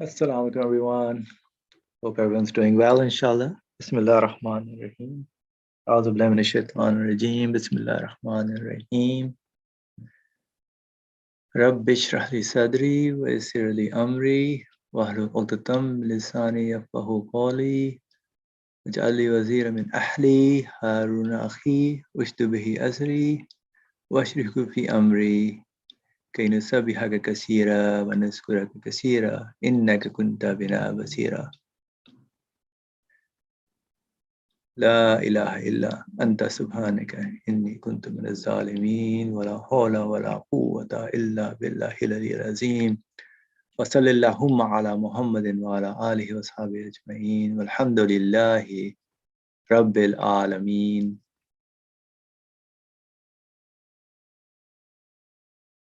Assalamu alaikum, everyone. Hope everyone's doing well, inshallah. Bismillah ar-Rahman ar-Rahim. A'udhu billahi minash shaitanir rajim. Bismillah ar-Rahman ar-Rahim. Rabbi shrah li sadri wa yassir li amri wahlul 'uqdatam min lisani yafqahu qawli waj'al li wazira min ahli Haruna akhi ushdud bihi azri washrikhu fi amri كي نسبحك كثيرا ونذكرك كثيرا إنك كنت بنا بصيرا لا إله إلا أنت سبحانك إني كنت من الظالمين ولا حول ولا قوة إلا بالله العلي العظيم وصل اللهم على محمد وعلى آله وصحبه أجمعين والحمد لله رب العالمين.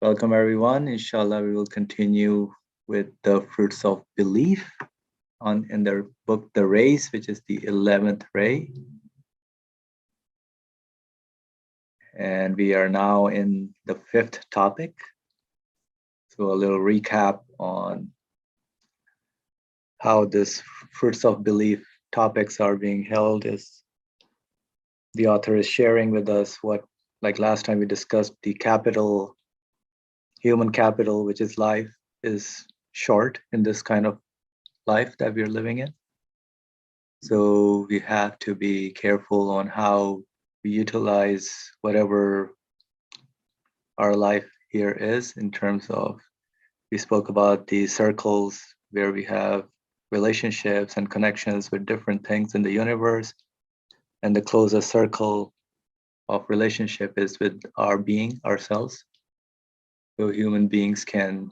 Welcome everyone. Inshallah, we will continue with the fruits of belief in the book The Race, which is the 11th ray. And we are now in the 5th topic. So a little recap on how this fruits of belief topics are being held is the author is sharing with us what, like last time we discussed, the capital, human capital, which is life, is short in this kind of life that we're living in. So we have to be careful on how we utilize whatever our life here is in terms of, we spoke about the circles where we have relationships and connections with different things in the universe. And the closest circle of relationship is with our being, ourselves. So human beings can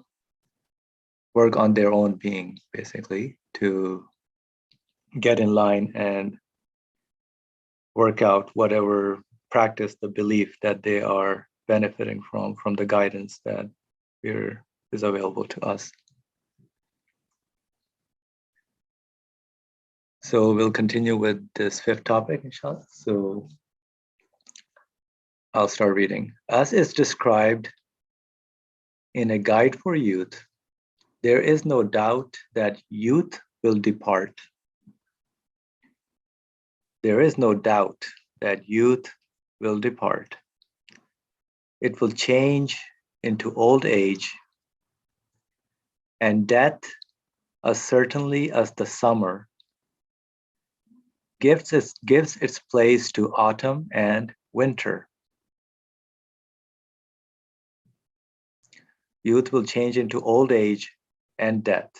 work on their own being, basically, to get in line and work out whatever practice, the belief that they are benefiting from the guidance that is available to us. So we'll continue with this 5th topic, inshallah. So I'll start reading. As is described in a guide for youth, there is no doubt that youth will depart. There is no doubt that youth will depart. It will change into old age and death, as certainly as the summer gives its place to autumn and winter. Youth will change into old age and death,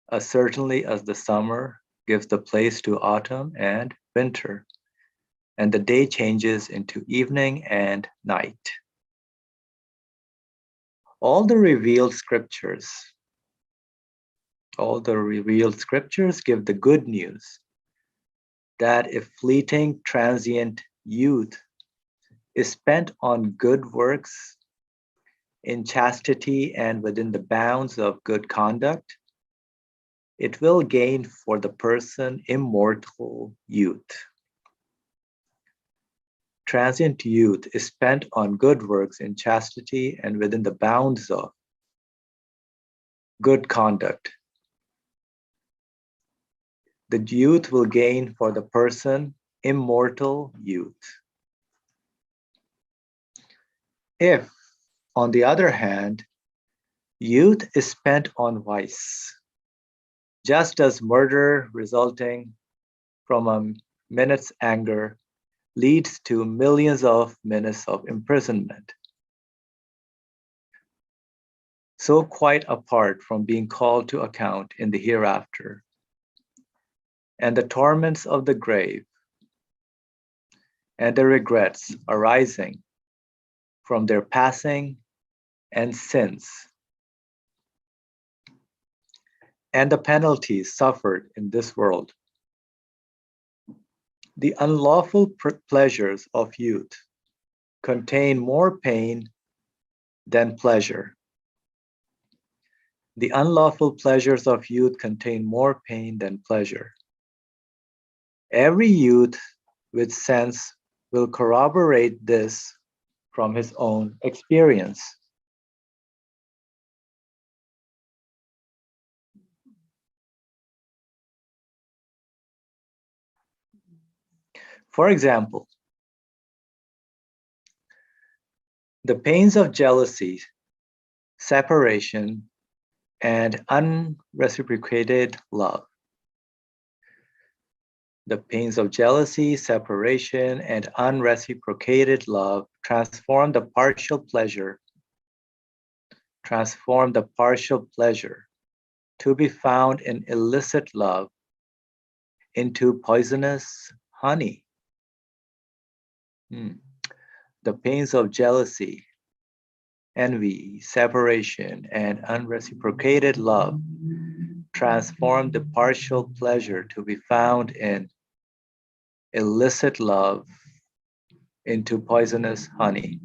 as certainly as the summer gives the place to autumn and winter, and the day changes into evening and night. All the revealed scriptures give the good news that if fleeting, transient youth is spent on good works, in chastity and within the bounds of good conduct, it will gain for the person immortal youth. Transient youth is spent on good works in chastity and within the bounds of good conduct. The youth will gain for the person immortal youth. If, on the other hand, youth is spent on vice, just as murder resulting from a minute's anger leads to millions of minutes of imprisonment. So quite apart from being called to account in the hereafter and the torments of the grave and the regrets arising from their passing and sins and the penalties suffered in this world, the unlawful pleasures of youth contain more pain than pleasure. The unlawful pleasures of youth contain more pain than pleasure. Every youth with sense will corroborate this from his own experience. For example, the pains of jealousy, separation, and unreciprocated love. The pains of jealousy, separation, and unreciprocated love transform the partial pleasure to be found in illicit love into poisonous honey. The pains of jealousy, envy, separation, and unreciprocated love transform the partial pleasure to be found in illicit love into poisonous honey.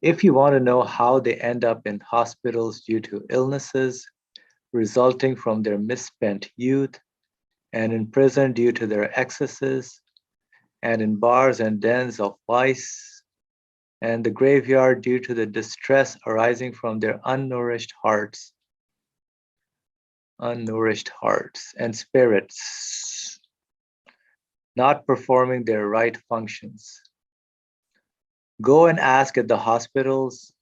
If you want to know how they end up in hospitals due to illnesses resulting from their misspent youth, and in prison due to their excesses, and in bars and dens of vice, and the graveyard due to the distress arising from their unnourished hearts and spirits not performing their right functions. Go and ask at the hospitals,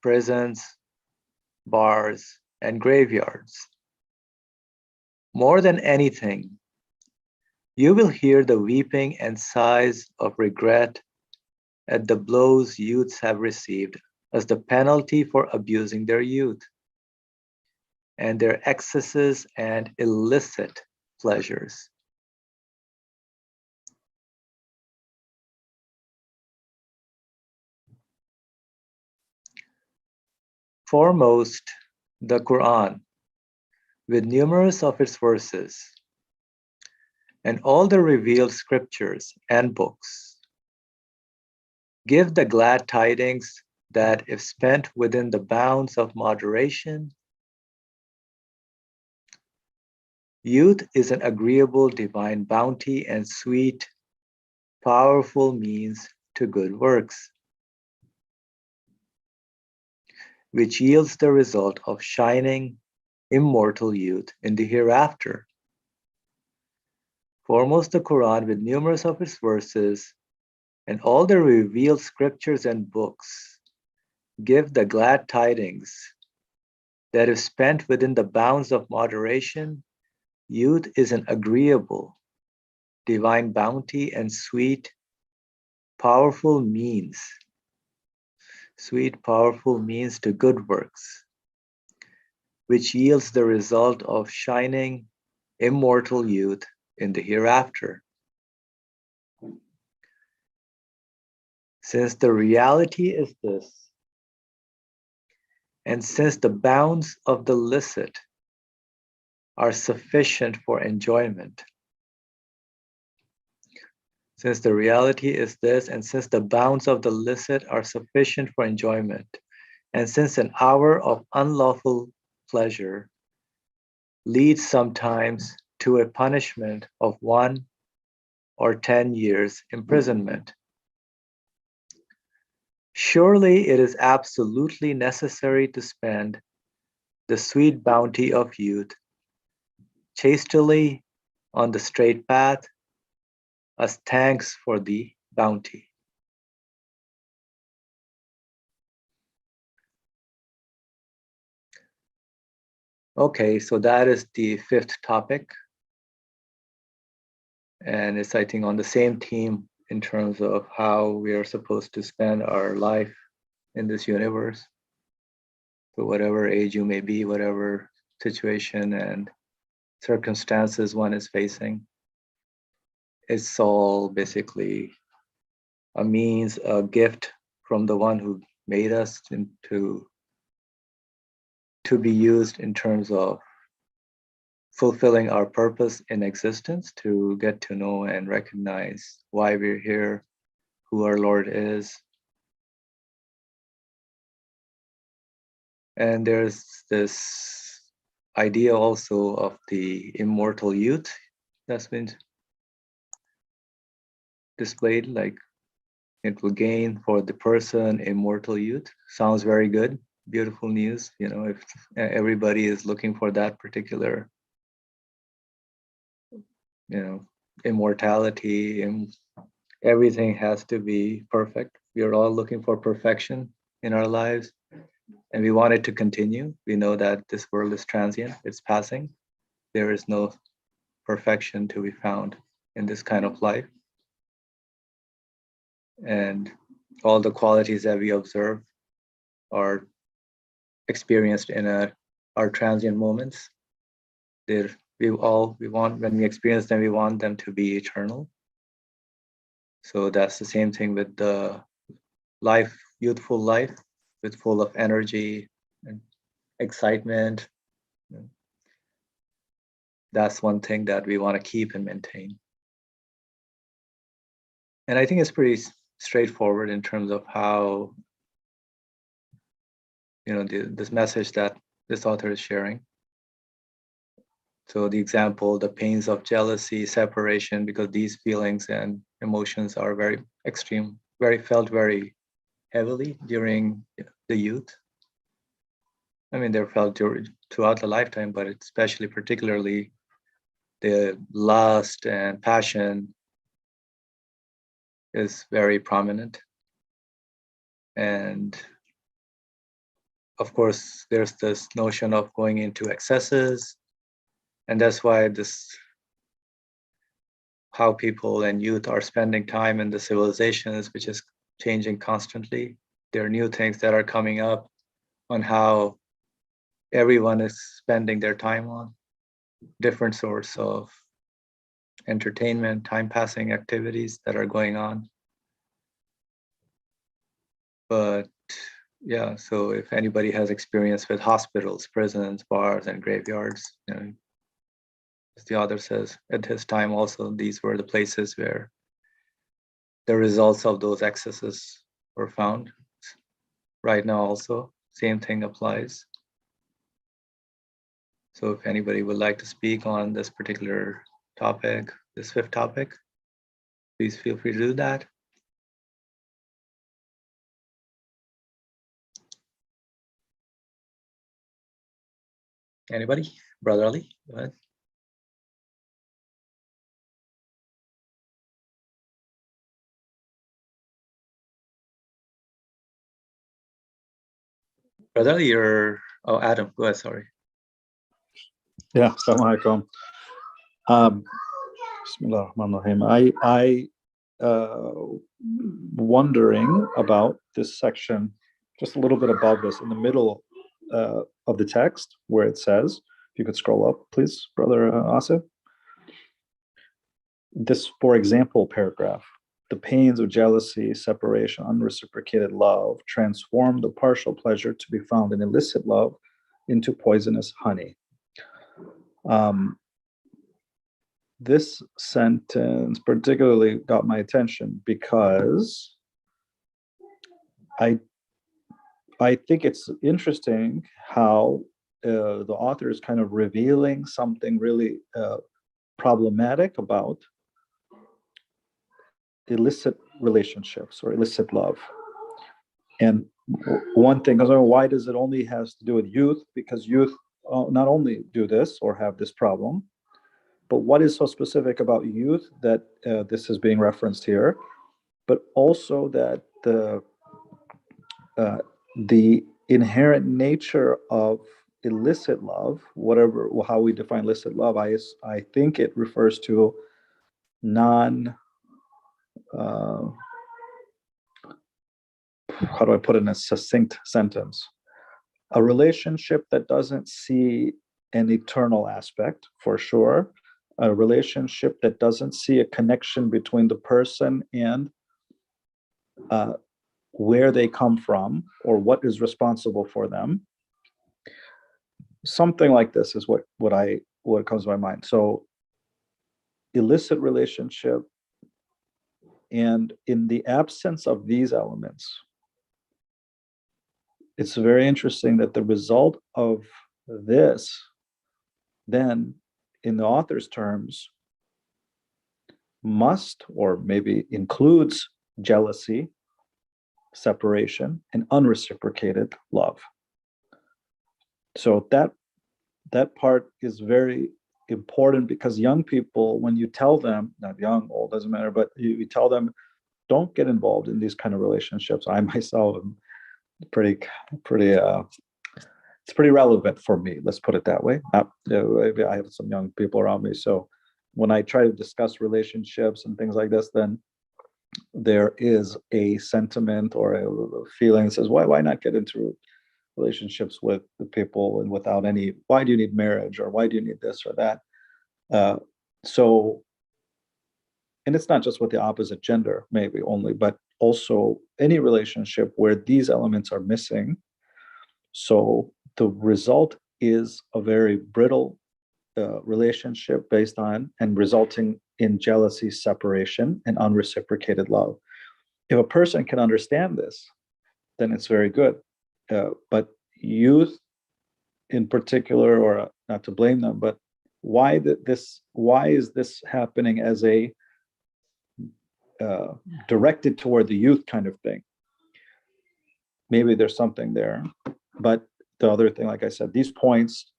prisons, bars, and graveyards. More than anything, you will hear the weeping and sighs of regret at the blows youths have received as the penalty for abusing their youth and their excesses and illicit pleasures. Foremost, the Quran, with numerous of its verses, and all the revealed scriptures and books, give the glad tidings that if spent within the bounds of moderation, youth is an agreeable divine bounty and sweet, powerful means to good works, which yields the result of shining, immortal youth in the hereafter. Foremost, the Quran, with numerous of its verses, and all the revealed scriptures and books, give the glad tidings that if spent within the bounds of moderation, youth is an agreeable, divine bounty and sweet, powerful means to good works, which yields the result of shining, immortal youth in the hereafter. Since the reality is this, and since the bounds of the licit are sufficient for enjoyment, since the reality is this, and since the bounds of the licit are sufficient for enjoyment, and since an hour of unlawful pleasure leads sometimes to a punishment of 1 or 10 years imprisonment, surely it is absolutely necessary to spend the sweet bounty of youth chastely on the straight path as thanks for the bounty. Okay, so that is the 5th topic. And it's, I think, on the same theme in terms of how we are supposed to spend our life in this universe. So whatever age you may be, whatever situation and circumstances one is facing, it's all basically a means, a gift from the one who made us to be used in terms of fulfilling our purpose in existence, to get to know and recognize why we're here, who our Lord is. And there's this idea also of the immortal youth that's been displayed, like it will gain for the person immortal youth. Sounds very good, beautiful news. If everybody is looking for that particular, immortality, and everything has to be perfect. We are all looking for perfection in our lives, and we want it to continue. We know that this world is transient, it's passing. There is no perfection to be found in this kind of life. And all the qualities that we observe are experienced in our transient moments. We want, when we experience them, we want them to be eternal. So that's the same thing with the life, youthful life, with full of energy and excitement. That's one thing that we want to keep and maintain. And I think it's pretty straightforward in terms of how, this message that this author is sharing. So the example, the pains of jealousy, separation, because these feelings and emotions are very extreme, felt very heavily during the youth. I mean, they're felt throughout the lifetime, but especially particularly the lust and passion is very prominent. And of course, there's this notion of going into excesses. And that's why how people and youth are spending time in the civilizations, which is changing constantly. There are new things that are coming up on how everyone is spending their time on different sorts of entertainment, time passing activities that are going on. But yeah, so if anybody has experience with hospitals, prisons, bars, and graveyards, as the author says, at his time also, these were the places where the results of those excesses were found. Right now also, same thing applies. So if anybody would like to speak on this particular topic, this fifth topic, please feel free to do that. Anybody? Brother Ali, go ahead. Brother Ali, Adam, go ahead, sorry. Yeah, Assalamu alaikum. Bismillah ar-Rahman ar-Rahim. I wondering about this section, just a little bit above this, in the middle of the text, where it says, if you could scroll up, please, Brother Asif. This, for example, paragraph, the pains of jealousy, separation, unreciprocated love transform the partial pleasure to be found in illicit love into poisonous honey. This sentence particularly got my attention because I think it's interesting how the author is kind of revealing something really problematic about illicit relationships or illicit love. And one thing is, why does it only has to do with youth? Because youth not only do this or have this problem, but what is so specific about youth that this is being referenced here, but also that the inherent nature of illicit love, whatever, how we define illicit love, I think it refers to how do I put it in a succinct sentence? A relationship that doesn't see an eternal aspect, for sure. A relationship that doesn't see a connection between the person and where they come from or what is responsible for them. Something like this is what comes to my mind. So illicit relationship, and in the absence of these elements, it's very interesting that the result of this then, in the author's terms, must or maybe includes jealousy, separation, and unreciprocated love. So that part is very important, because young people, when you tell them, not young, old, doesn't matter, but you tell them, don't get involved in these kind of relationships. I myself am pretty it's pretty relevant for me, let's put it that way. I have some young people around me, so when I try to discuss relationships and things like this, then there is a sentiment or a feeling that says, why not get into relationships with the people, and without any, why do you need marriage, or why do you need this or that? So, and it's not just with the opposite gender, maybe only, but also any relationship where these elements are missing. So the result is a very brittle relationship based on and resulting in jealousy, separation, and unreciprocated love. If a person can understand this, then it's very good. But youth in particular, or not to blame them, but why is this happening as a directed toward the youth kind of thing? Maybe there's something there, but the other thing, like I said, these points,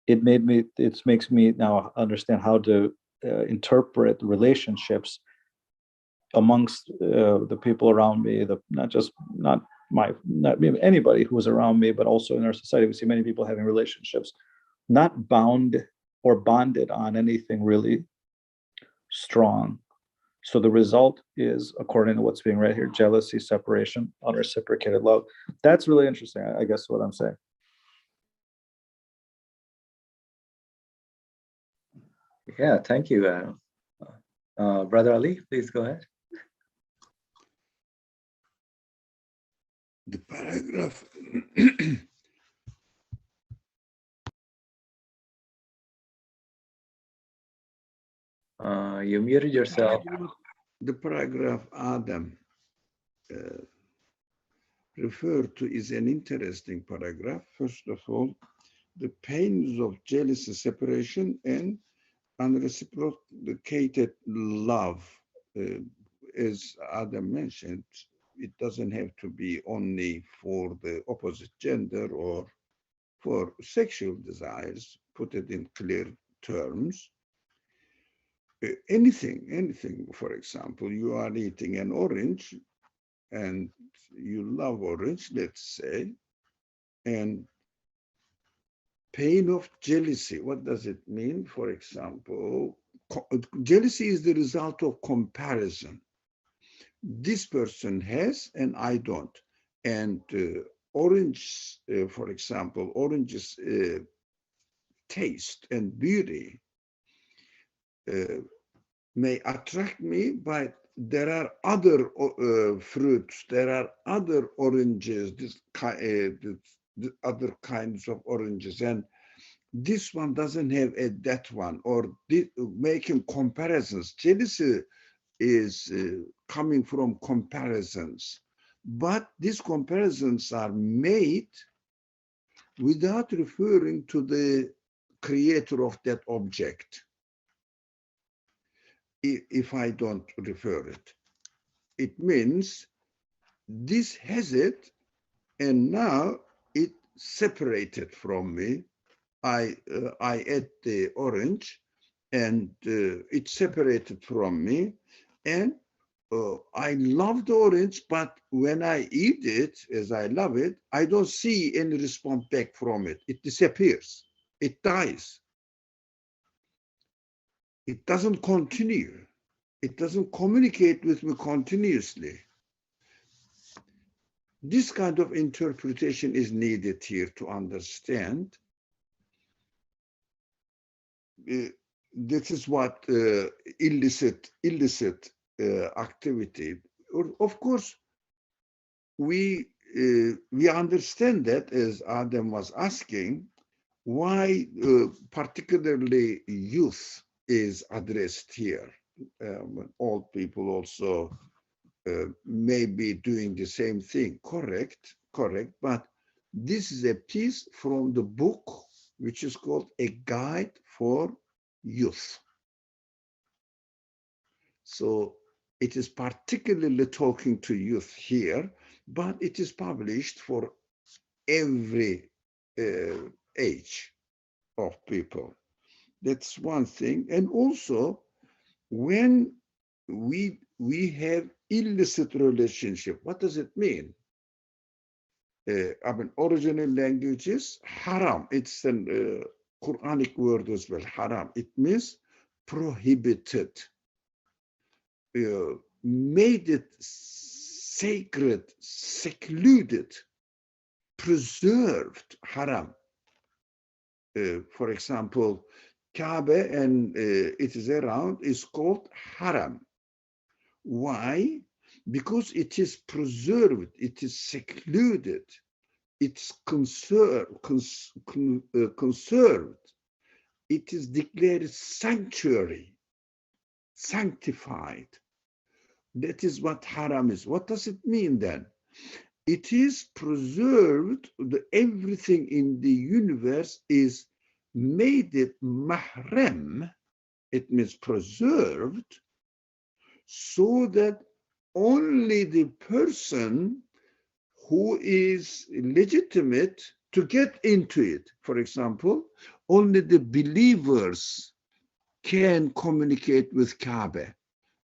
it makes me now understand how to interpret relationships amongst the people around me, not anybody who was around me, but also in our society, we see many people having relationships not bound or bonded on anything really strong. So the result is, according to what's being read here, jealousy, separation, unreciprocated love. That's really interesting, I guess, what I'm saying. Yeah, thank you. Brother Ali, please go ahead. The paragraph You muted yourself. the paragraph Adam referred to is an interesting paragraph. First of all, the pains of jealousy, separation, and unreciprocated love. As Adam mentioned, it doesn't have to be only for the opposite gender or for sexual desires, put it in clear terms. Anything, for example, you are eating an orange and you love orange, let's say, and pain of jealousy, what does it mean? For example, jealousy is the result of comparison. This person has and I don't. And orange, for example, orange's taste and beauty may attract me, but there are other fruits, there are other oranges, the other kinds of oranges, and this one doesn't have that one, or making comparisons. Jealousy is coming from comparisons, but these comparisons are made without referring to the creator of that object. If I don't refer it, it means this has it, and now it separated from me. I ate the orange, and it separated from me, and I love the orange, but when I eat it, as I love it, I don't see any response back from it. It disappears. It dies. It doesn't continue. It doesn't communicate with me continuously. This kind of interpretation is needed here to understand. This is what illicit activity. Of course, we understand that, as Adam was asking, why particularly youth is addressed here. Old people also may be doing the same thing. Correct. But this is a piece from the book, which is called A Guide for Youth. So it is particularly talking to youth here, but it is published for every age of people. That's one thing. And also, when we have illicit relationship, what does it mean? I mean, original language is haram. It's an Quranic word as well, haram. It means prohibited, made it sacred, secluded, preserved, haram. For example, Kaaba and it is around is called haram. Why? Because it is preserved, it is secluded, it's conserved, it is declared sanctuary, sanctified. That is what haram is. What does it mean then? It is preserved, everything in the universe is made it mahram, it means preserved, so that only the person who is legitimate to get into it, for example, only the believers can communicate with Kaaba.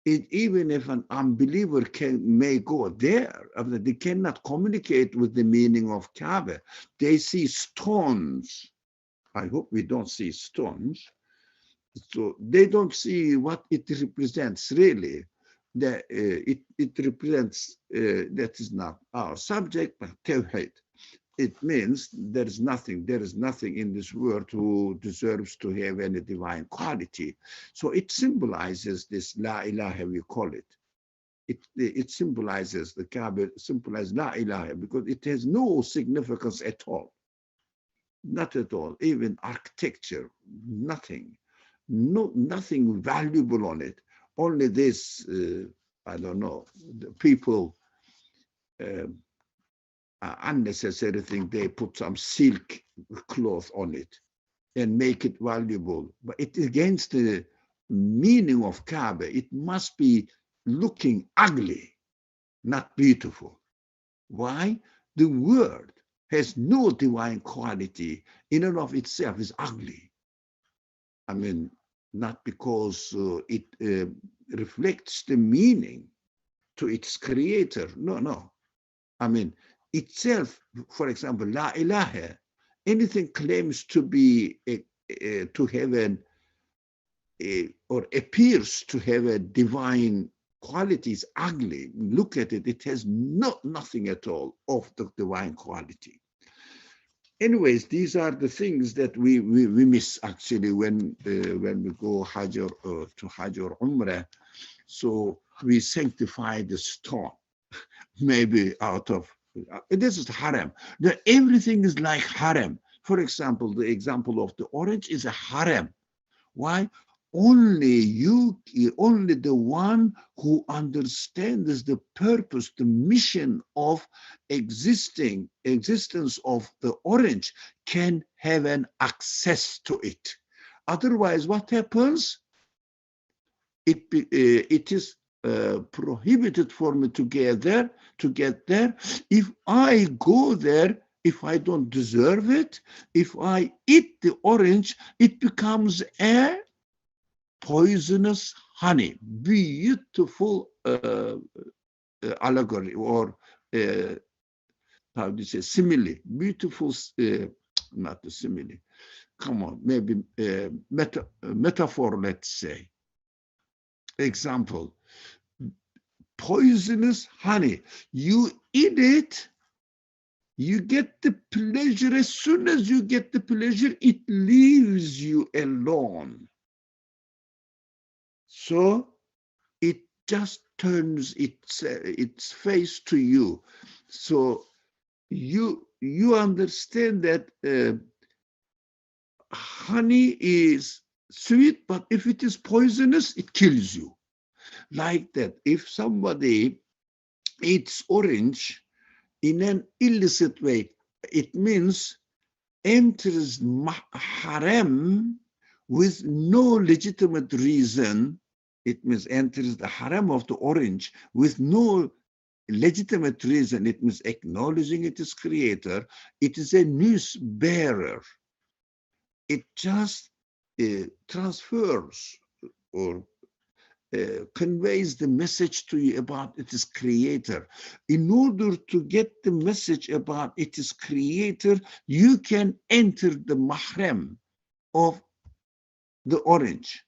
Even if an unbeliever may go there, they cannot communicate with the meaning of Kaaba. They see stones. I hope we don't see stones. So they don't see what it represents really. It represents, that is not our subject, but Tawhid. It means there is nothing in this world who deserves to have any divine quality. So it symbolizes this La ilaha, we call it. It symbolizes, the Kaaba symbolizes La ilaha because it has no significance at all. Not at all, even architecture, nothing. Nothing valuable on it. Only this, I don't know, the people, unnecessary thing, they put some silk cloth on it and make it valuable. But it's against the meaning of Kaaba. It must be looking ugly, not beautiful. Why? The word has no divine quality. In and of itself is ugly. I mean, not because it reflects the meaning to its creator. No. I mean, itself, for example, La ilaha, anything claims to be, to have or appears to have a divine quality is ugly. Look at it, it has nothing at all of the divine quality. Anyways, these are the things that we miss actually when we go Hajj or to Hajj or Umrah. So we sanctify the stone, maybe out of, this is haram. Everything is like haram. For example, the example of the orange is a haram. Why? Only the one who understands the purpose, the mission of existence of the orange can have an access to it. Otherwise, what happens? It is prohibited for me to get there. If I go there, if I don't deserve it, if I eat the orange, it becomes a poisonous honey. Beautiful allegory, or how do you say, simile. Beautiful, not the simile. Come on, maybe metaphor, let's say. Example, poisonous honey. You eat it, you get the pleasure. As soon as you get the pleasure, it leaves you alone. So it just turns its face to you. So you understand that honey is sweet, but if it is poisonous, it kills you. Like that, if somebody eats orange in an illicit way, it means enters haram with no legitimate reason. It means enters the haram of the orange with no legitimate reason. It means acknowledging it is creator. It is a news bearer. it just transfers or conveys the message to you about its creator. In order to get the message about its creator, you can enter the mahram of the orange.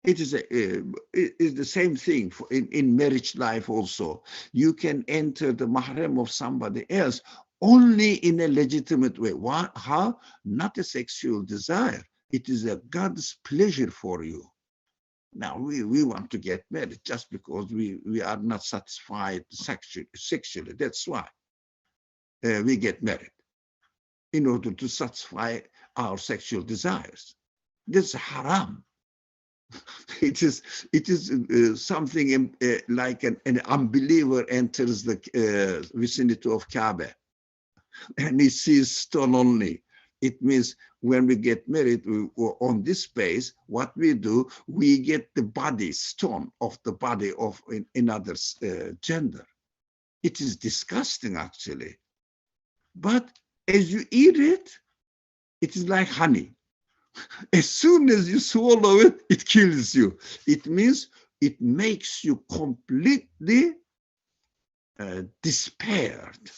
It is the same thing in marriage life also. You can enter the mahram of somebody else only in a legitimate way. Why? How? Not a sexual desire. It is a God's pleasure for you. Now we want to get married just because we are not satisfied sexually. That's why we get married, in order to satisfy our sexual desires. That's haram. It is something like an unbeliever enters the vicinity of Kaaba and he sees stone only. It means when we get married on this space, what we do, we get the body stone of the body of another gender. It is disgusting, actually. But as you eat it, it is like honey. As soon as you swallow it, it kills you. It means it makes you completely despaired.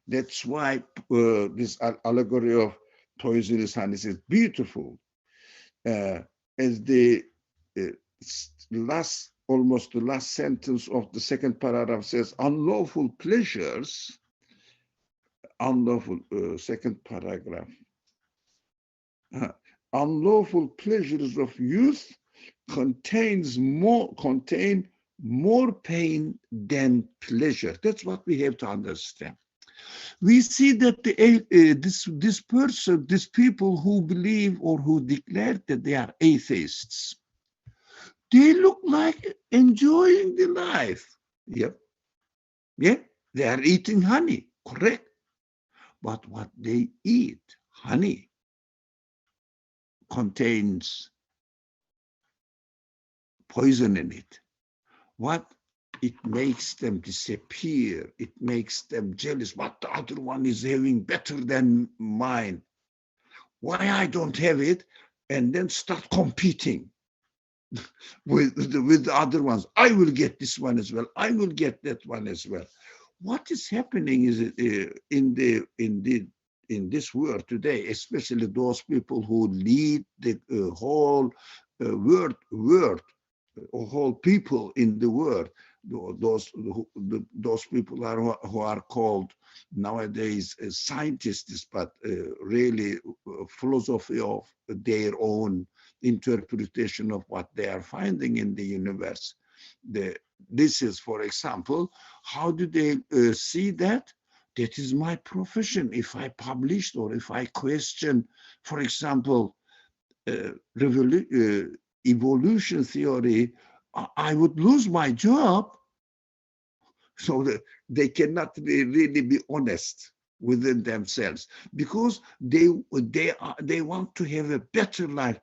That's why this allegory of poisonous honey is beautiful. As the almost the last sentence of the second paragraph says, unlawful pleasures, second paragraph, unlawful pleasures of youth contain more pain than pleasure. That's what we have to understand. We see that these people who believe or who declare that they are atheists, they look like enjoying the life. Yep. Yeah, they are eating honey, correct. But what they eat, honey, contains poison in it. What? It makes them disappear. It makes them jealous. What the other one is having better than mine. Why I don't have it? And then start competing with the other ones. I will get this one as well. I will get that one as well. What is happening is in this world today, especially those people who lead the whole world, whole people in the world. Those people who are called nowadays scientists, but really philosophy of their own interpretation of what they are finding in the universe. This is, for example, how do they see that? That is my profession. If I published or if I question, for example, evolution theory, I would lose my job. So that they cannot really be honest within themselves, because they want to have a better life,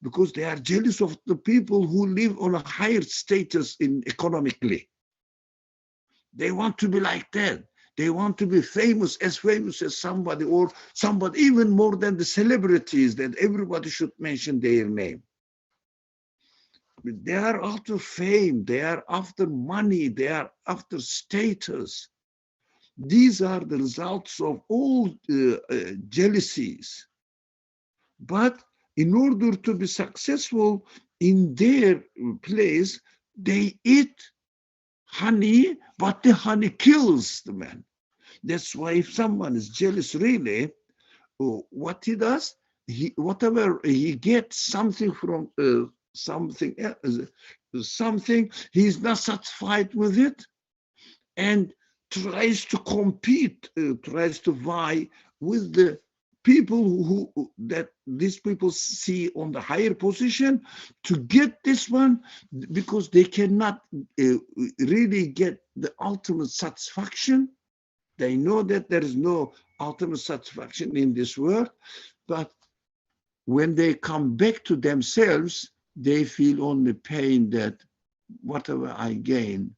because they are jealous of the people who live on a higher status economically. They want to be like that. They want to be famous as somebody, or somebody even more than the celebrities that everybody should mention their name. They are after fame, they are after money, they are after status. These are the results of all jealousies. But in order to be successful in their place, they eat honey, but the honey kills the man. That's why if someone is jealous, really, what he does, whatever he gets something from something he's not satisfied with it, and tries to compete, tries to vie with the people that these people see on the higher position to get this one, because they cannot really get the ultimate satisfaction. They know that there is no ultimate satisfaction in this world, but when they come back to themselves, they feel only pain that whatever I gain,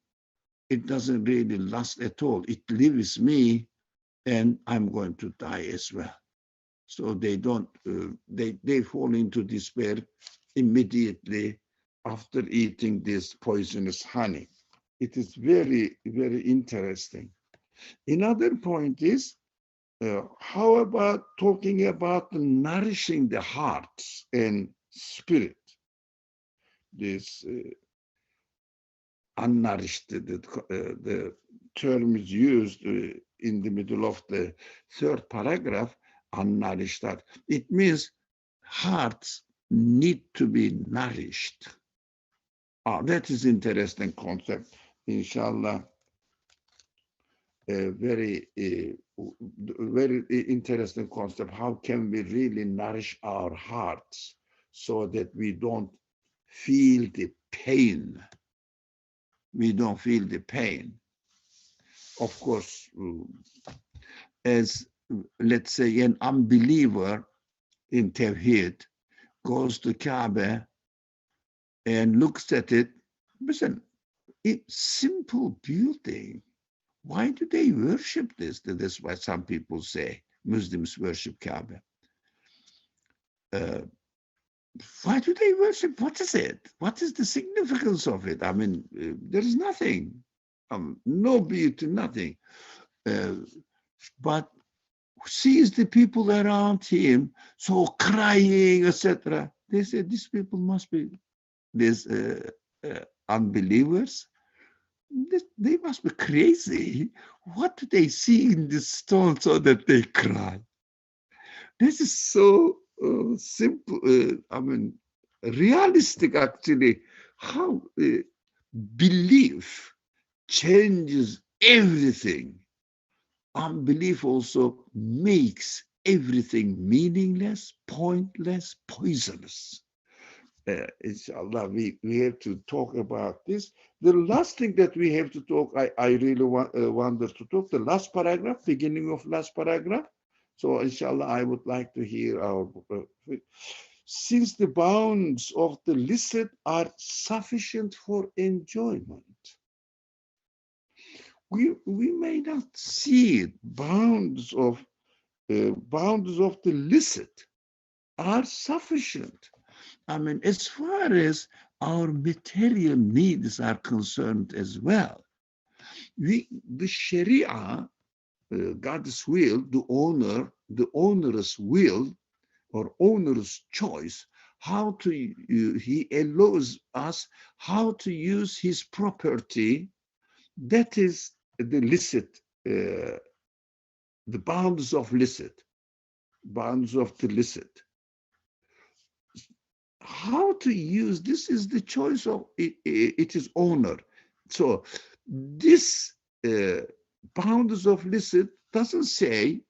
it doesn't really last at all. It leaves me and I'm going to die as well. So they don't, they fall into despair immediately after eating this poisonous honey. It is very, very interesting. Another point is, how about talking about nourishing the hearts and spirit? This unnourished, the term is used in the middle of the third paragraph, unnourished heart. It means hearts need to be nourished. That is interesting concept. Inshallah, very interesting concept. How can we really nourish our hearts so that we don't feel the pain? We don't feel the pain. Of course, as let's say an unbeliever in Tawheed goes to Kaaba and looks at it, listen, it's simple building. Why do they worship this? That's why some people say Muslims worship Kaaba. Why do they worship? What is it? What is the significance of it? I mean, there is nothing, no beauty, nothing. But sees the people around him so crying, etc. They say these people must be these unbelievers. They must be crazy. What do they see in the stone so that they cry? This is so simple, I mean, realistic actually, how belief changes everything. Unbelief also makes everything meaningless, pointless, poisonous. Inshallah, we have to talk about this. The last thing that we have to talk, I really wonder to talk, the last paragraph, beginning of last paragraph. So inshallah, I would like to hear our, since the bounds of the licit are sufficient for enjoyment. We may not see it. Bounds of the licit are sufficient. I mean, as far as our material needs are concerned as well, the Sharia, God's will, the owner's will or owner's choice, how to, he allows us how to use his property. That is the licit, the bounds of licit, bounds of the licit. How to use, this is the choice of it is owner. So this bounds of licit doesn't say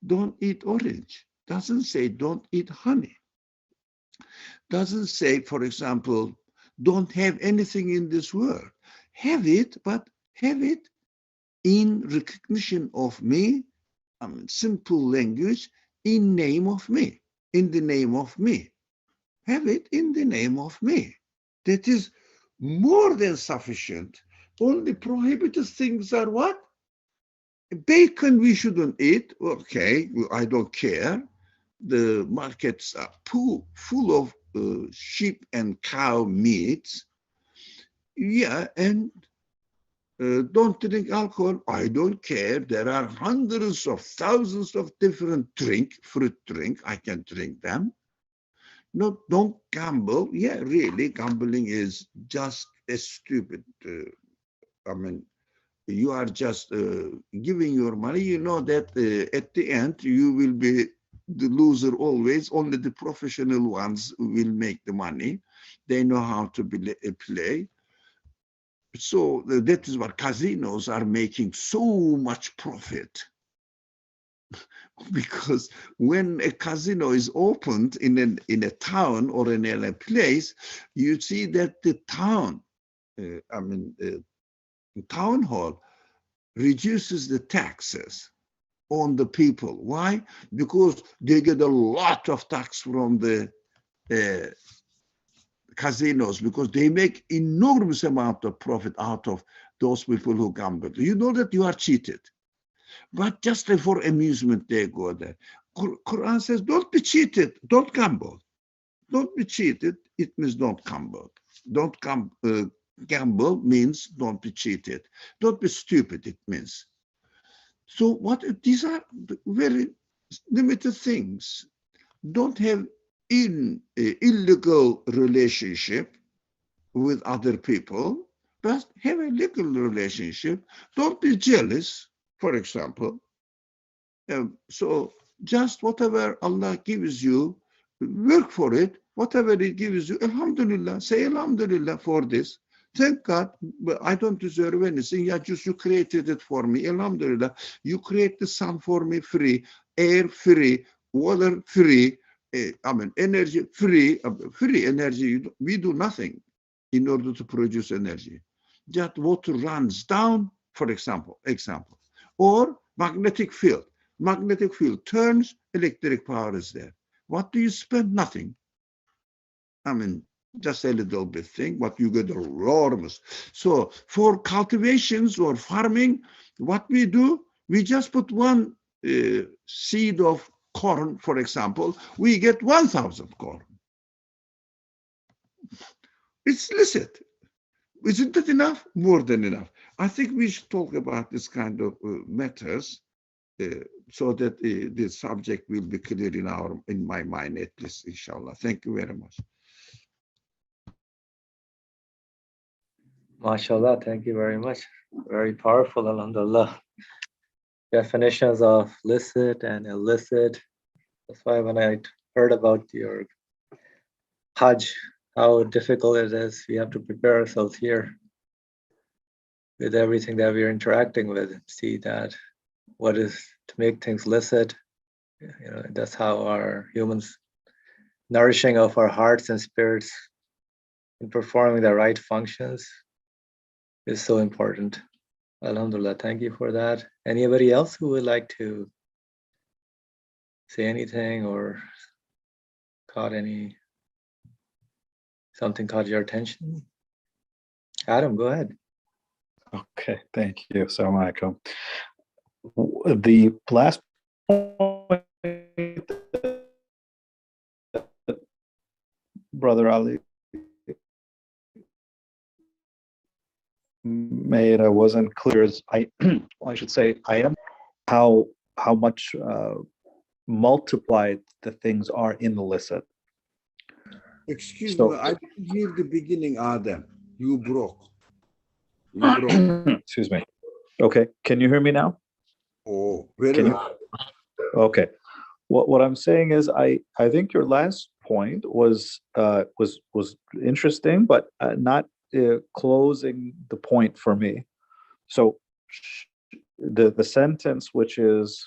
don't eat orange, doesn't say don't eat honey, doesn't say, for example, don't have anything in this world. Have it, but have it in recognition of me, simple language, in name of me, in the name of me. Have it in the name of me. That is more than sufficient. Only prohibited things are what? Bacon we shouldn't eat. Okay, I don't care. The markets are full of sheep and cow meats. Yeah, and don't drink alcohol. I don't care. There are hundreds of thousands of different fruit drink. I can drink them. No, don't gamble. Yeah, really, gambling is just as stupid. I mean, you are just giving your money. You know that at the end, you will be the loser always. Only the professional ones will make the money. They know how to play. So that is what casinos are making so much profit. Because when a casino is opened in a town or in a place, you see that the town, town hall reduces the taxes on the people. Why? Because they get a lot of tax from the casinos, because they make enormous amount of profit out of those people who gamble. You know that you are cheated. But just for amusement, they go there. Quran says, don't be cheated, don't gamble. Don't be cheated, it means don't gamble. Don't gamble means don't be cheated. Don't be stupid, it means. So these are very limited things. Don't have illegal relationship with other people, but have a legal relationship. Don't be jealous, for example. So just whatever Allah gives you, work for it. Whatever He gives you, Alhamdulillah, say Alhamdulillah for this. Thank God, but I don't deserve anything. Yeah, just you created it for me. Alhamdulillah, you create the sun for me free, air free, water free, energy free, free energy. We do nothing in order to produce energy. Just water runs down, for example, or magnetic field. Magnetic field turns, electric power is there. What do you spend? Nothing. Just a little bit thing, but you get enormous. So for cultivations or farming, what we do, we just put one seed of corn, for example, we get 1,000 corn. It's licit. Isn't it enough? More than enough. I think we should talk about this kind of matters so that the subject will be clear in my mind at least, inshallah. Thank you very much. MashaAllah, thank you very much. Very powerful, alhamdulillah. Definitions of licit and illicit. That's why when I heard about your Hajj, how difficult it is, we have to prepare ourselves here with everything that we're interacting with and see that what is to make things licit. That's how our humans nourishing of our hearts and spirits in performing the right functions is so important. Alhamdulillah, thank you for that. Anybody else who would like to say anything or something caught your attention? Adam, go ahead. Okay, thank you. Assalamu alaikum. The last point Brother Ali made, I wasn't clear as I should say I am how much multiplied the things are in the licit. Excuse me, I didn't hear the beginning, Adam. You broke. Excuse me. Okay, can you hear me now? Oh, very well. Okay. What I'm saying is I think your last point was interesting, but not closing the point for me. So the sentence, which is,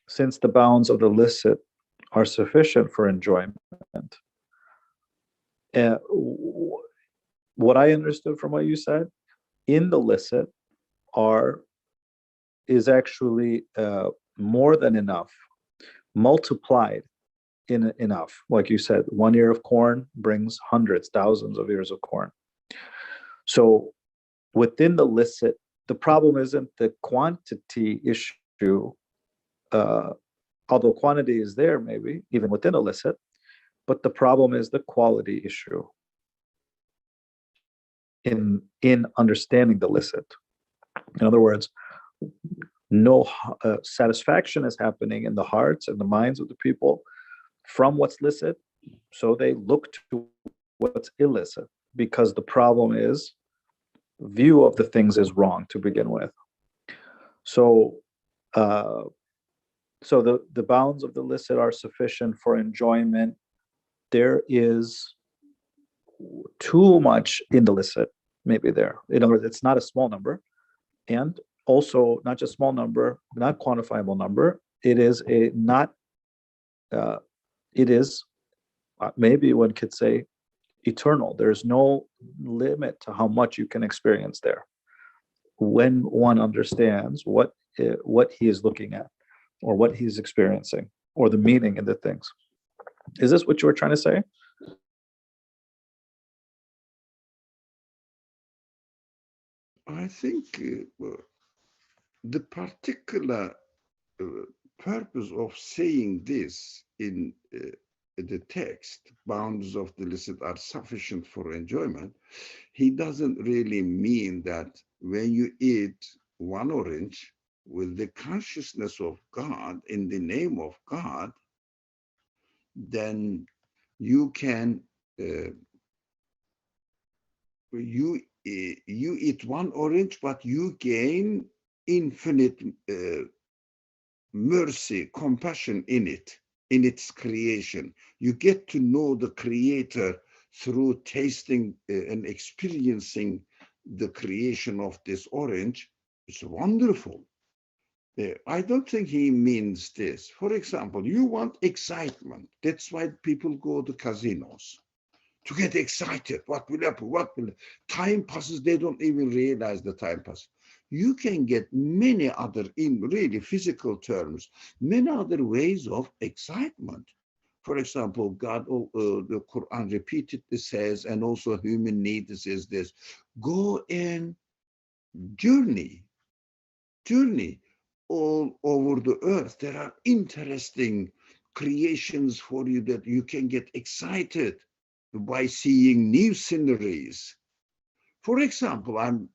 since the bounds of the licit are sufficient for enjoyment, what I understood from what you said, in the licit is actually more than enough, multiplied in enough. Like you said, 1 ear of corn brings hundreds, thousands of ears of corn. So within the licit, the problem isn't the quantity issue, although quantity is there maybe, even within a licit, but the problem is the quality issue in understanding the licit. In other words, no satisfaction is happening in the hearts and the minds of the people from what's licit, so they look to what's illicit, because the problem is view of the things is wrong to begin with. So the bounds of the licit are sufficient for enjoyment. There is too much in the licit, maybe there. In other words, it's not a small number, and also not just small number, not quantifiable number. It is maybe one could say eternal. There's no limit to how much you can experience there when one understands what he is looking at, or what he's experiencing, or the meaning in the things. Is this what you were trying to say? I think the particular purpose of saying this in the text, bounds of the illicit are sufficient for enjoyment, he doesn't really mean that when you eat one orange with the consciousness of God, in the name of God, then you can, you eat one orange, but you gain infinite mercy, compassion in it, in its creation. You get to know the Creator through tasting and experiencing the creation of this orange. It's wonderful. I don't think he means this. For example, you want excitement. That's why people go to casinos, to get excited. What will happen? What will time passes? They don't even realize the time passes. You can get many other, in really physical terms, many other ways of excitement. For example, God, the Quran repeatedly says, and also human need says this: go and journey all over the earth. There are interesting creations for you that you can get excited by seeing new sceneries. For example, I'm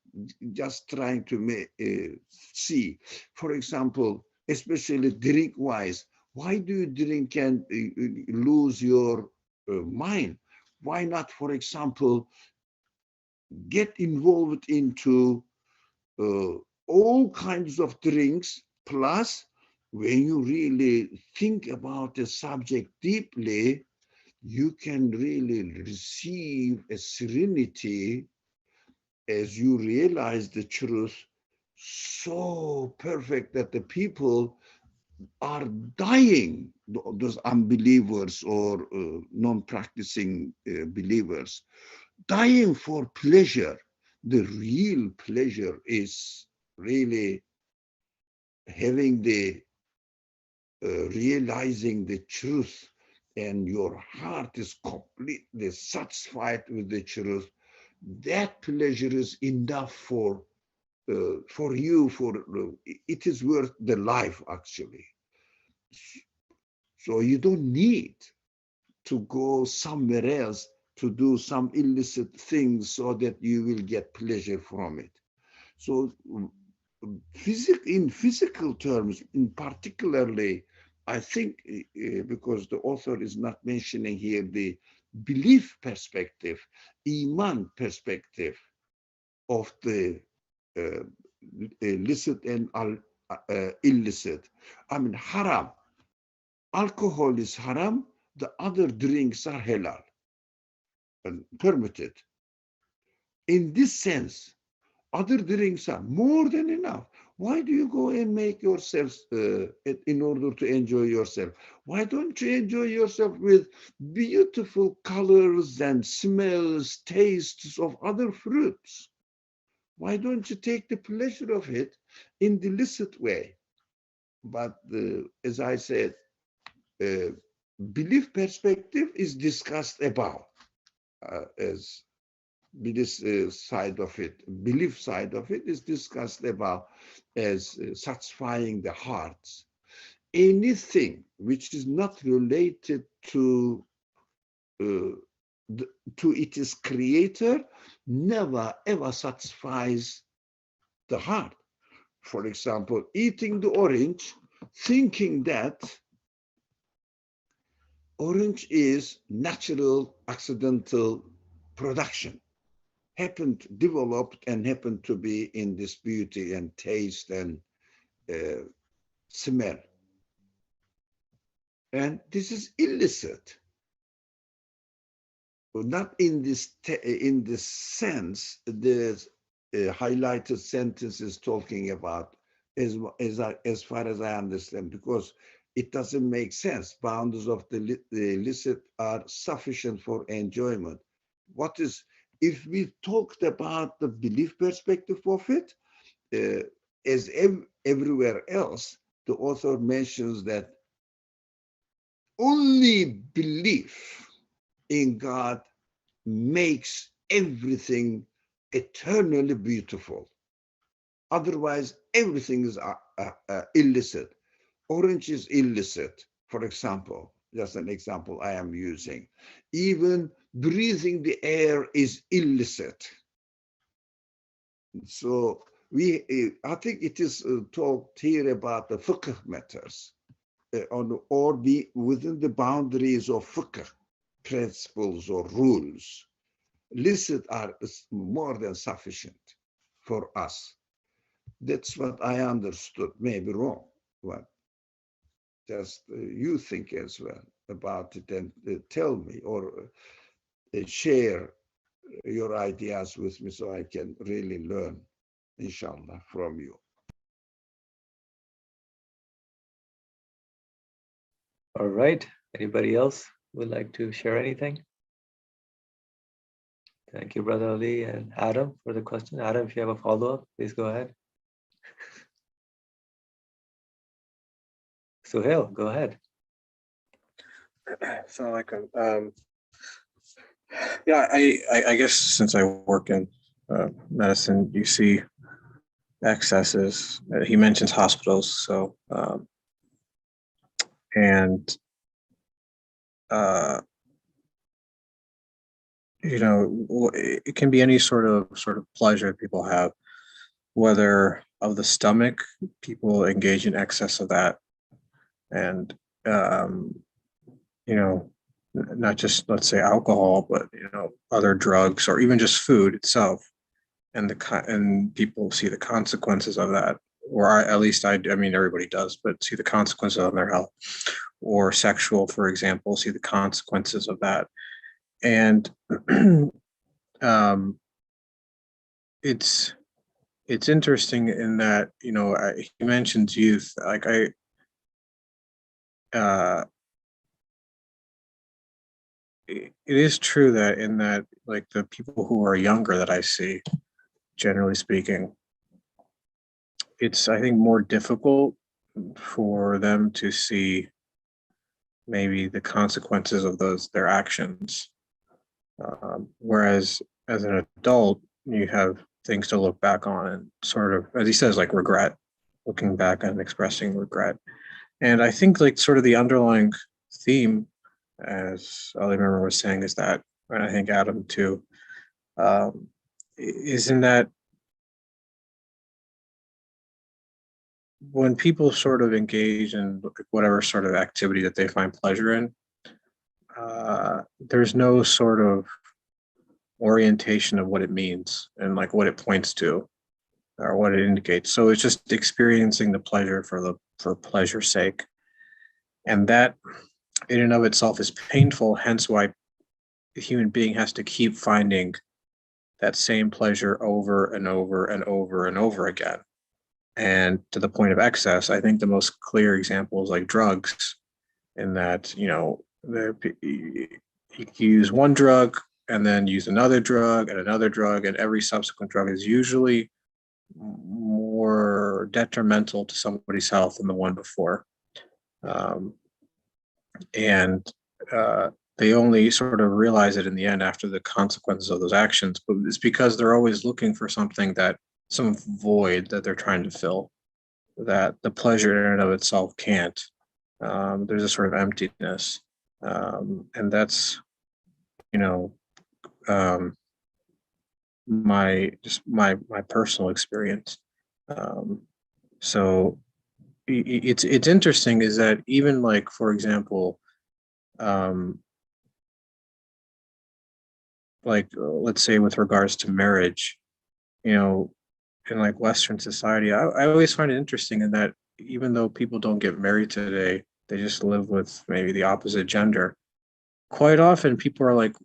just trying to see, for example, especially drink-wise, why do you drink and lose your mind? Why not, for example, get involved into all kinds of drinks, plus when you really think about the subject deeply, you can really receive a serenity as you realize the truth so perfect that the people are dying, those unbelievers or non-practicing believers, dying for pleasure. The real pleasure is really having the realizing the truth, and your heart is completely satisfied with the truth. That pleasure is enough for you. It is worth the life, actually. So you don't need to go somewhere else to do some illicit things so that you will get pleasure from it. So in physical terms, in particularly, I think because the author is not mentioning here the belief perspective, iman perspective of the licit and illicit. I mean, haram. Alcohol is haram. The other drinks are halal and permitted. In this sense, other drinks are more than enough. Why do you go and make yourself in order to enjoy yourself? Why don't you enjoy yourself with beautiful colors and smells, tastes of other fruits? Why don't you take the pleasure of it in the licit way? But as I said, belief perspective is discussed about as this side of it, belief side of it is discussed about as satisfying the hearts. Anything which is not related to its creator never ever satisfies the heart. For example, eating the orange, thinking that orange is natural accidental production, happened, developed, and happened to be in this beauty and taste and smell. And this is illicit. Not in this sense, the highlighted sentence is talking about, as far as I understand, because it doesn't make sense. Boundaries of the illicit are sufficient for enjoyment. What is, if we talked about the belief perspective of it, as everywhere else, the author mentions that only belief in God makes everything eternally beautiful. Otherwise, everything is illicit. Orange is illicit, for example. Just an example I am using. Even breathing the air is illicit. So I think it is talked here about the fiqh matters, or within the boundaries of fiqh principles or rules. Licit are more than sufficient for us. That's what I understood. Maybe wrong, but just you think as well about it and tell me or share your ideas with me so I can really learn, inshallah, from you. All right. Anybody else would like to share anything? Thank you, Brother Ali and Adam, for the question. Adam, if you have a follow-up, please go ahead. Suhail, go ahead. Yeah, I guess since I work in medicine, you see excesses. He mentions hospitals, so and you know, it can be any sort of pleasure people have, whether of the stomach, people engage in excess of that, and you know, not just, let's say, alcohol, but you know, other drugs or even just food itself, and and people see the consequences of that, or at least I mean everybody does, but see the consequences on their health. Or sexual, for example, see the consequences of that. And it's interesting in that, you know, he mentions youth. Like it is true that in that, like, the people who are younger that I see, generally speaking, it's, I think, more difficult for them to see maybe the consequences of their actions. Whereas as an adult, you have things to look back on and sort of, as he says, like regret, looking back and expressing regret. And I think, like, sort of the underlying theme, as Ali Member was saying, is that, and I think Adam too, is in that when people sort of engage in whatever sort of activity that they find pleasure in, there's no sort of orientation of what it means and like what it points to or what it indicates. So it's just experiencing the pleasure for pleasure's sake. And that in and of itself is painful, hence why the human being has to keep finding that same pleasure over and over and over and over again. And to the point of excess, I think the most clear example is like drugs, in that, you know, you use one drug and then use another drug and another drug, and every subsequent drug is usually more detrimental to somebody's health than the one before. And they only sort of realize it in the end after the consequences of those actions, but it's because they're always looking for something, that some void that they're trying to fill, that the pleasure in and of itself can't. There's a sort of emptiness, and that's, you know, my personal experience. So it's interesting is that even, like, for example, like, let's say with regards to marriage, you know, in like Western society, I always find it interesting in that even though people don't get married today, they just live with maybe the opposite gender. Quite often people are like,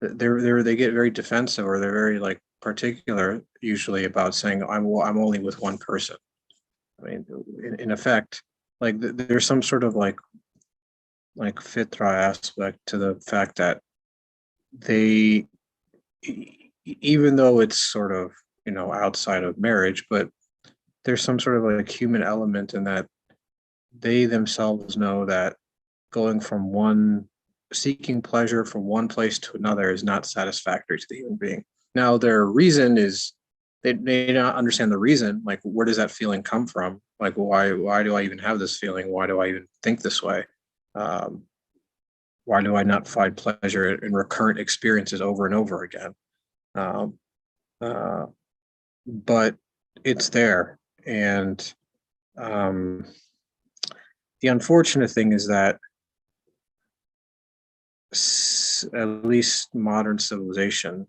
they get very defensive, or they're very like particular usually about saying, I'm only with one person. I mean, in effect, like there's some sort of like fitra aspect to the fact that they, even though it's sort of, you know, outside of marriage, but there's some sort of like human element in that they themselves know that going from seeking pleasure from one place to another is not satisfactory to the human being. Now, their reason is they may not understand the reason, like where does that feeling come from? Like, why do I even have this feeling? Why do I even think this way? Um, why do I not find pleasure in recurrent experiences over and over again? Um, uh, but it's there. And um, the unfortunate thing is that at least modern civilization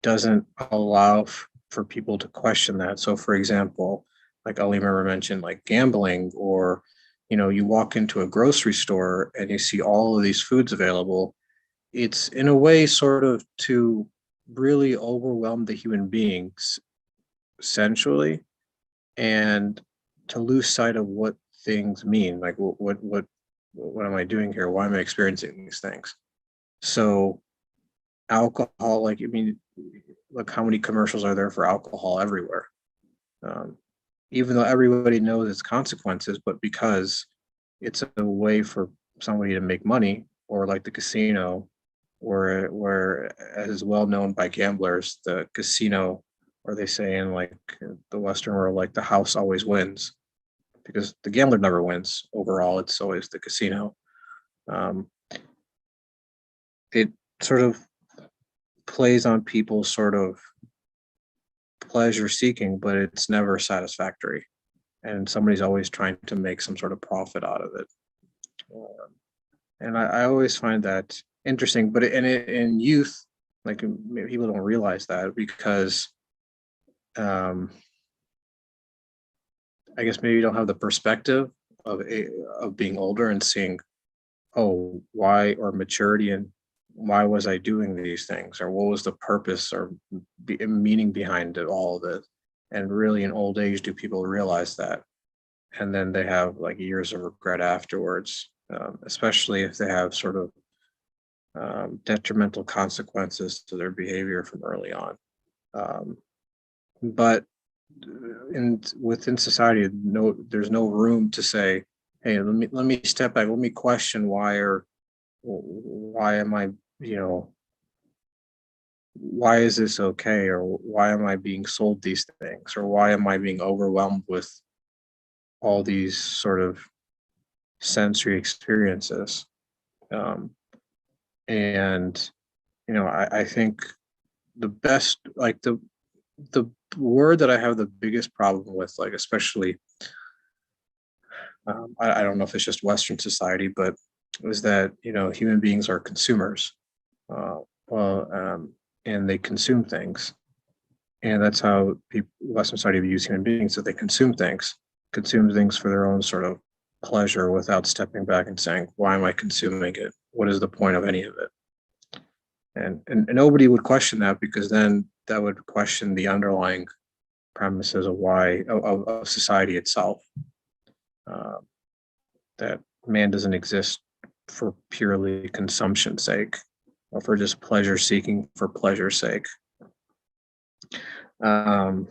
doesn't allow for people to question that. So, for example, like Ali Murray mentioned, like gambling, or you walk into a grocery store and you see all of these foods available. It's in a way sort of to really overwhelm the human beings sensually, and to lose sight of what things mean. Like, what am I doing here? Why am I experiencing these things? So alcohol, like, I mean, look how many commercials are there for alcohol everywhere. Um, Even though everybody knows its consequences, but because it's a way for somebody to make money, or like the casino, where as is well known by gamblers, the casino, or they say in like the Western world, like the house always wins, because the gambler never wins overall. It's always the casino. Um, it sort of plays on people's sort of pleasure seeking, but it's never satisfactory. And somebody's always trying to make some sort of profit out of it. And I always find that interesting. But in youth, like, maybe people don't realize that, because I guess maybe you don't have the perspective of being older and seeing, oh, why, or maturity, and why was I doing these things, or what was the purpose or meaning behind it, all of it. And really, in old age, do people realize that? And then they have like years of regret afterwards, especially if they have sort of detrimental consequences to their behavior from early on. But within society, there's no room to say, hey, let me step back, let me question why am I, why is this okay, or why am I being sold these things, or why am I being overwhelmed with all these sort of sensory experiences. And I think the best, like, the word that I have the biggest problem with, like, especially I don't know if it's just Western society, but is that human beings are consumers. Well, and they consume things, and that's how Western society views human beings, that they consume things for their own sort of pleasure, without stepping back and saying, why am I consuming it? What is the point of any of it? And nobody would question that, because then that would question the underlying premises of society itself. That man doesn't exist for purely consumption's sake, or for just pleasure seeking for pleasure's sake. But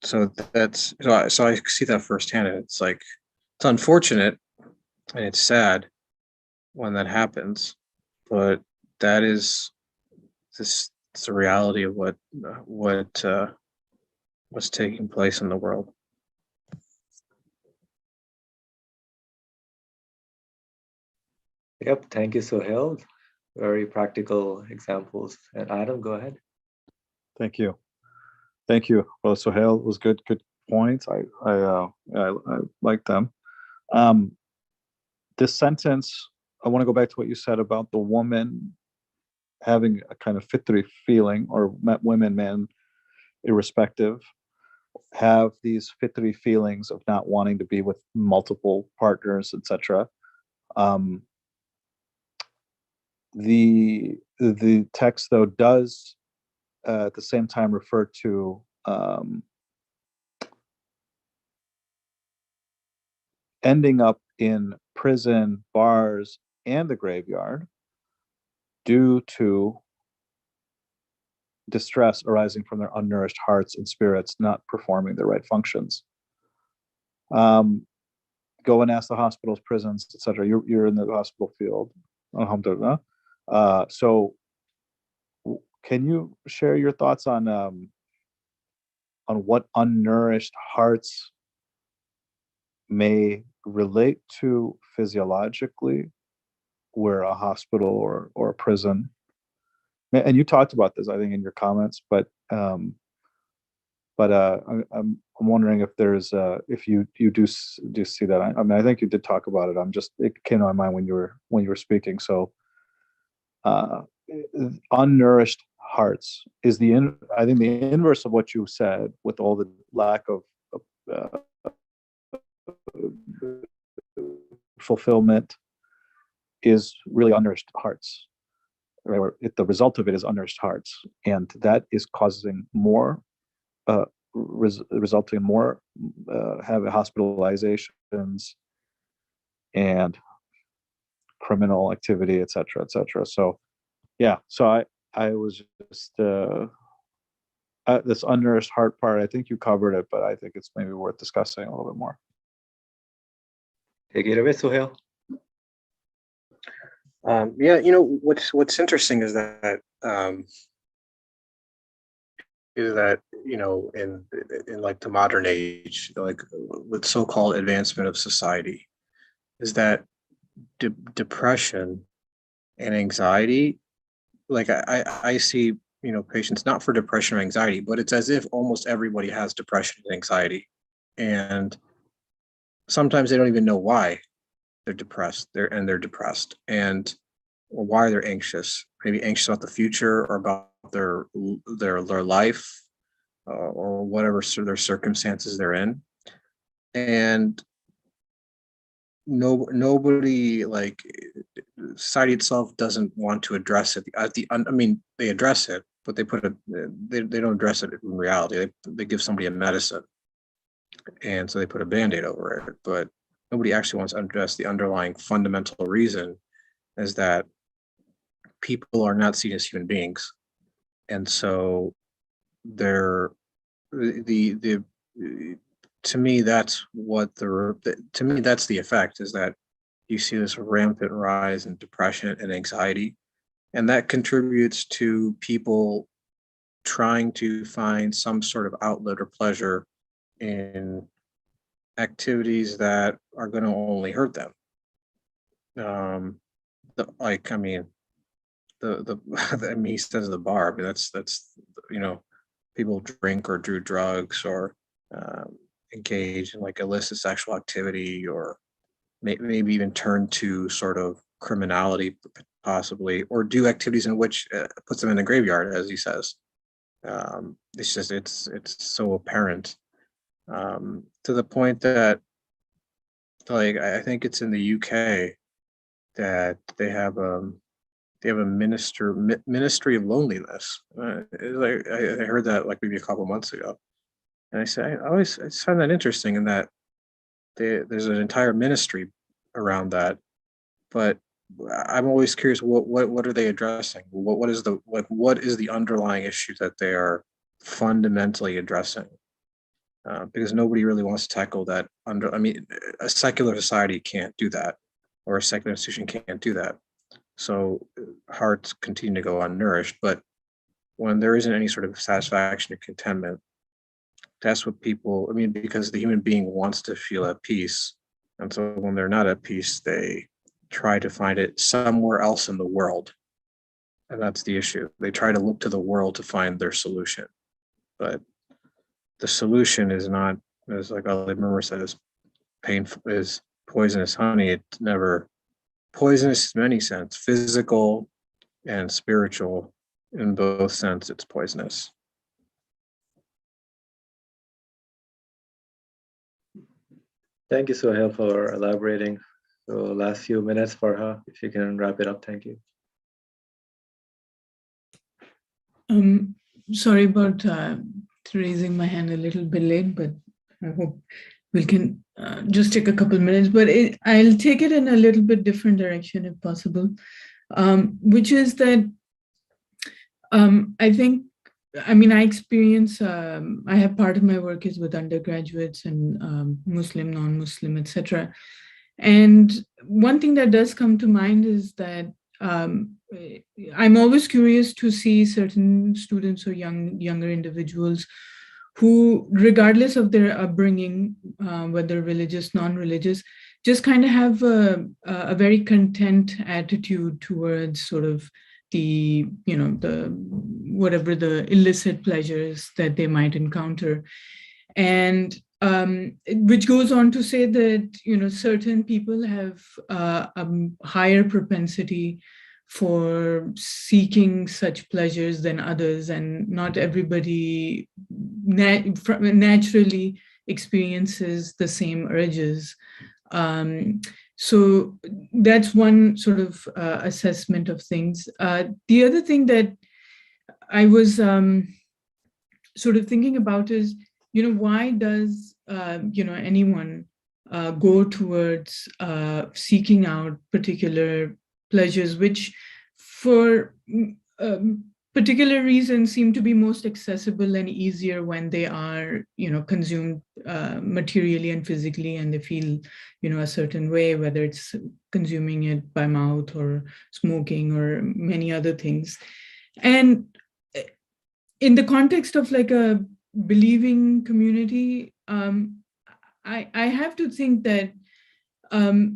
so I see that firsthand, and it's like, it's unfortunate and it's sad when that happens, but that is this it's the reality of what's taking place in the world. Yep, thank you, Sohail. Very practical examples. And Adam, go ahead. Thank you. Thank you. Well, Sohail, it was good points. I like them. This sentence, I want to go back to what you said about the woman having a kind of fitri feeling, or women, men, irrespective, have these fitri feelings of not wanting to be with multiple partners, etc. The text, though, does at the same time refer to ending up in prison, bars, and the graveyard due to distress arising from their unnourished hearts and spirits not performing their right functions. Go and ask the hospitals, prisons, etc. You're in the hospital field, alhamdulillah. So can you share your thoughts on what unnourished hearts may relate to physiologically, where a hospital or a prison, and you talked about this, I think, in your comments, but I'm wondering if there's if you do see that. I mean, I think you did talk about it. It came to my mind when you were speaking. So unnourished hearts is I think the inverse of what you said, with all the lack of fulfillment, is really unnourished hearts, right? The result of it is unnourished hearts, and that is causing more, resulting in more having hospitalizations and criminal activity, et cetera, et cetera. So yeah, so I was just this unnourished heart part, I think you covered it, but I think it's maybe worth discussing a little bit more. Take it away, Sohail. Yeah, what's interesting is that in like the modern age, like with so-called advancement of society, is that depression and anxiety. Like I see patients not for depression or anxiety, but it's as if almost everybody has depression and anxiety, and sometimes they don't even know why they're depressed. They're depressed, and or why they're anxious. Maybe anxious about the future or about their life, or whatever their circumstances they're in, and nobody, like society itself, doesn't want to address it. I mean, they address it, but they don't address it in reality. They give somebody a medicine, and so they put a Band-Aid over it, but nobody actually wants to address the underlying fundamental reason, is that people are not seen as human beings, and so they're the to me that's the effect, is that you see this rampant rise in depression and anxiety, and that contributes to people trying to find some sort of outlet or pleasure in activities that are going to only hurt them. He says the bar. I mean, that's people drink or do drugs or engage in like illicit sexual activity, or maybe even turn to sort of criminality, possibly, or do activities in which puts them in the graveyard, as he says. It's so apparent, to the point that, like, I think it's in the UK that they have a ministry of loneliness. I heard that like maybe a couple months ago, and I just find that interesting, in that there's an entire ministry around that. But I'm always curious, what are they addressing? What is the underlying issue that they are fundamentally addressing? Because nobody really wants to tackle that. A secular society can't do that, or a secular institution can't do that. So hearts continue to go unnourished. But when there isn't any sort of satisfaction or contentment, that's what people, because the human being wants to feel at peace. And so when they're not at peace, they try to find it somewhere else in the world. And that's the issue. They try to look to the world to find their solution. But the solution is not, as like Ali Murmur said, is painful, is poisonous honey. It's never poisonous in many sense, physical and spiritual. In both sense, it's poisonous. Thank you, Sohail, for elaborating. So last few minutes, Farha, if you can wrap it up, thank you. Sorry about raising my hand a little bit late, but I hope we can just take a couple minutes. But I'll take it in a little bit different direction if possible, which is that I experience, I have part of my work is with undergraduates and Muslim, non-Muslim, etc. And one thing that does come to mind is that I'm always curious to see certain students or younger individuals who, regardless of their upbringing, whether religious, non-religious, just kind of have a very content attitude towards sort of the, you know, the whatever the illicit pleasures that they might encounter. And which goes on to say that, you know, certain people have a higher propensity for seeking such pleasures than others, and not everybody naturally experiences the same urges. So that's one sort of assessment of things. The other thing that I was sort of thinking about is, you know, why does, you know, anyone go towards seeking out particular pleasures, which for particular reasons seem to be most accessible and easier when they are, you know, consumed materially and physically, and they feel, you know, a certain way, whether it's consuming it by mouth or smoking or many other things. And in the context of like a believing community, I have to think that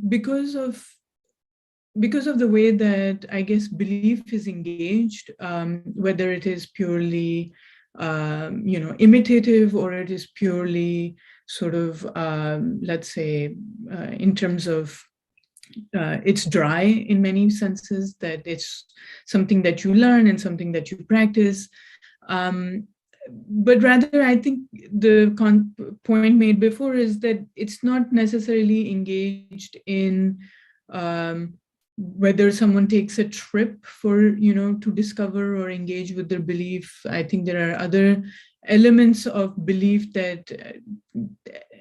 because of the way that I guess belief is engaged, whether it is purely, you know, imitative, or it is purely sort of, let's say, in terms of it's dry in many senses, that it's something that you learn and something that you practice. But rather, I think the point made before is that it's not necessarily engaged in whether someone takes a trip for, you know, to discover or engage with their belief. I think there are other elements of belief that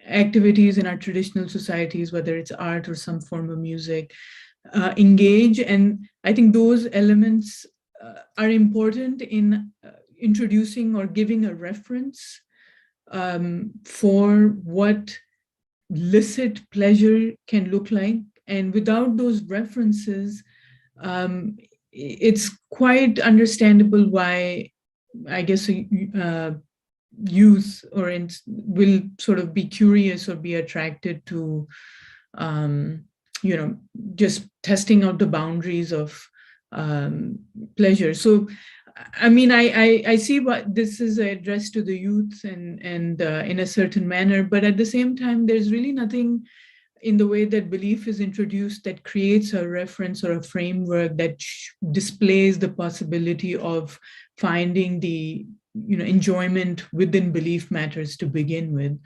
activities in our traditional societies, whether it's art or some form of music, engage. And I think those elements are important in introducing or giving a reference for what licit pleasure can look like. And without those references, it's quite understandable why, I guess, youth will sort of be curious or be attracted to, you know, just testing out the boundaries of pleasure. So, I mean, I see what this is addressed to the youth and in a certain manner, but at the same time, there's really nothing in the way that belief is introduced that creates a reference or a framework that displays the possibility of finding the, you know, enjoyment within belief matters to begin with.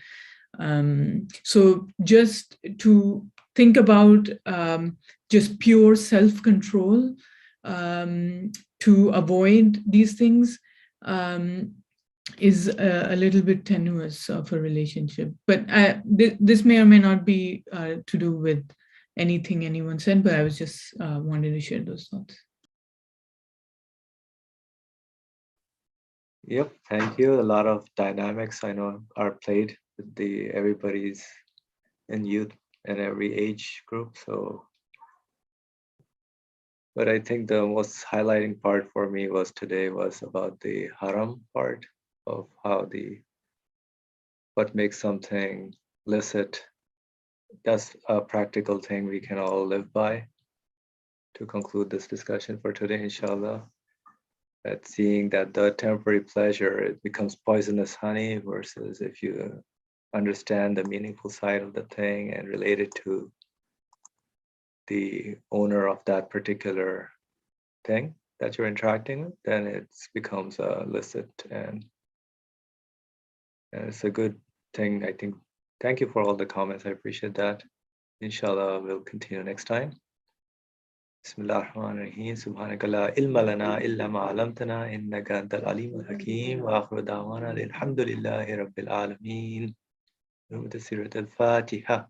So just to think about just pure self-control to avoid these things is a little bit tenuous of a relationship. But this may or may not be to do with anything anyone said, but I was just wanted to share those thoughts. Yep, thank you. A lot of dynamics I know are played with everybody's in youth and every age group. So, but I think the most highlighting part for me today was about the haram part of how what makes something licit. That's a practical thing we can all live by. To conclude this discussion for today, inshallah, that seeing that the temporary pleasure, it becomes poisonous honey, versus if you understand the meaningful side of the thing and relate it to the owner of that particular thing that you're interacting with, then it becomes licit, and it's a good thing, I think. Thank you for all the comments. I appreciate that. Inshallah, we'll continue next time. Bismillah ar-Rahman ar-Rahim. Subhanaka la ilma lana illa ma 'allamtana innaka antal alimul hakim. Wa akhiru da'wana alhamdulillahi rabbil alamin. Al-Fatiha.